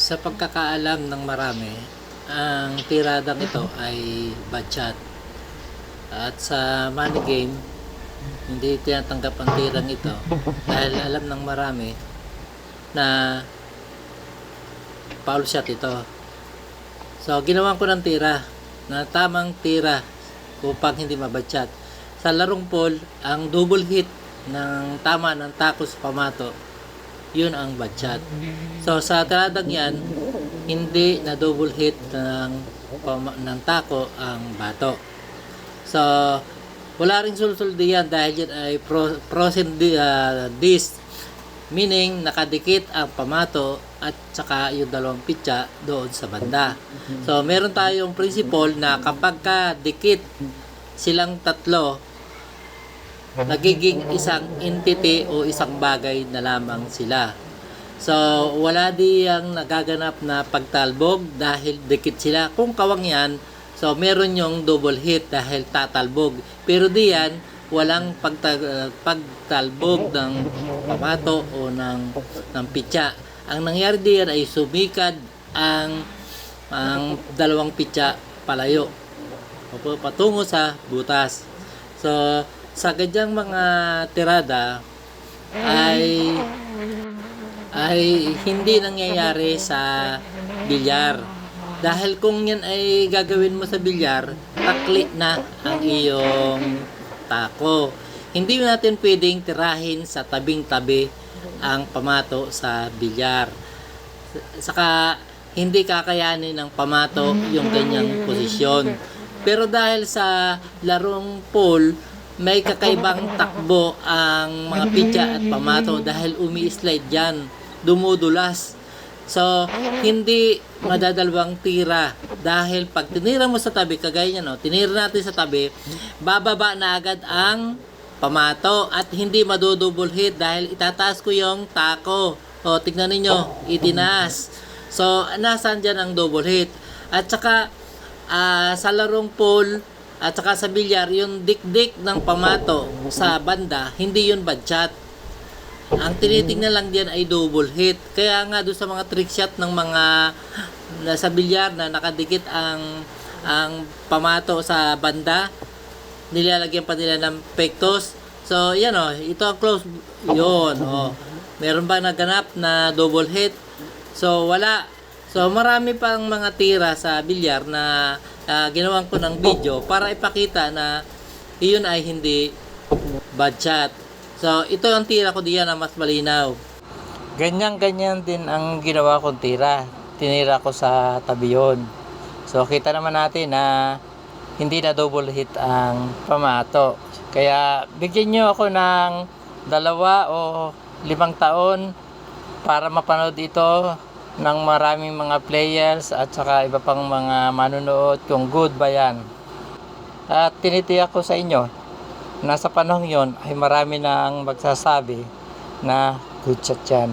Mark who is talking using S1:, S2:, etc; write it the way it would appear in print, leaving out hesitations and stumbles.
S1: Sa pagkakaalam ng marami, ang tiradang ito ay bachat. At sa money game, hindi tinatanggap ang tirang ito dahil alam ng marami na foul shot ito. So, ginawan ko ng tira na tamang tira upang hindi mabachat. Sa larong pool, ang double hit ng tama ng tako sa pamato, yun ang bachat. So, sa tiradang yan, hindi na double hit ng tako ang bato. So, wala ring sulsuldi yan dahil yan ay frozen disc, meaning nakadikit ang pamato at saka yung dalawang pitsa doon sa banda. So, meron tayong principle na kapag ka dikit silang tatlo, nagiging isang entity o isang bagay na lamang sila. So, wala diyang nagaganap na pagtalbog dahil dikit sila. Kung kawang yan, so meron yung double hit dahil tatalbog. Pero diyan, walang pagtalbog ng pamato o ng pitsa. Ang nangyari diyan ay sumikad ang dalawang pitsa palayo patungo sa butas. So, sa ganyang mga tirada ay hindi nangyayari sa bilyar. Dahil kung yan ay gagawin mo sa bilyar, takli na ang iyong tako. Hindi natin pwedeng tirahin sa tabing-tabi ang pamato sa bilyar. Saka hindi kakayanin ng pamato yung ganyang posisyon. Pero dahil sa larong pool, may kakaibang takbo ang mga pitsa at pamato dahil umi-slide yan, dumudulas. So, hindi madadalawang tira dahil pag tinira mo sa tabi, kagaya niya, no, tinira natin sa tabi, bababa na agad ang pamato at hindi madudouble hit dahil itataas ko yung tako. O, tignan ninyo, itinaas. So, nasaan dyan ang double hit? At saka, sa larong pool, at saka sa bilyar, yung dik-dik ng pamato sa banda, hindi yun bachat. Ang tinitingnan lang diyan ay double hit. Kaya nga doon sa mga trick shot ng mga sa bilyar na nakadikit ang pamato sa banda, nilalagyan pa nila ng pektos. So, yan o, ito ang close. Yun, o. Meron ba naganap na double hit? So, wala. So, marami pang mga tira sa bilyar na ginawan ko ng video para ipakita na iyon ay hindi bachat. So, ito ang tira ko diyan na mas malinaw. Ganyan-ganyan din ang ginawa kong tira. Tinira ko sa tabi yun. So, kita naman natin na hindi na double hit ang pamato. Kaya, bigyan nyo ako ng 2 o 5 taon para mapanood ito ng maraming mga players at saka iba pang mga manunood kung good ba yan. At tinitiyak ko sa inyo na sa panahon yon ay marami nang magsasabi na good shot yan.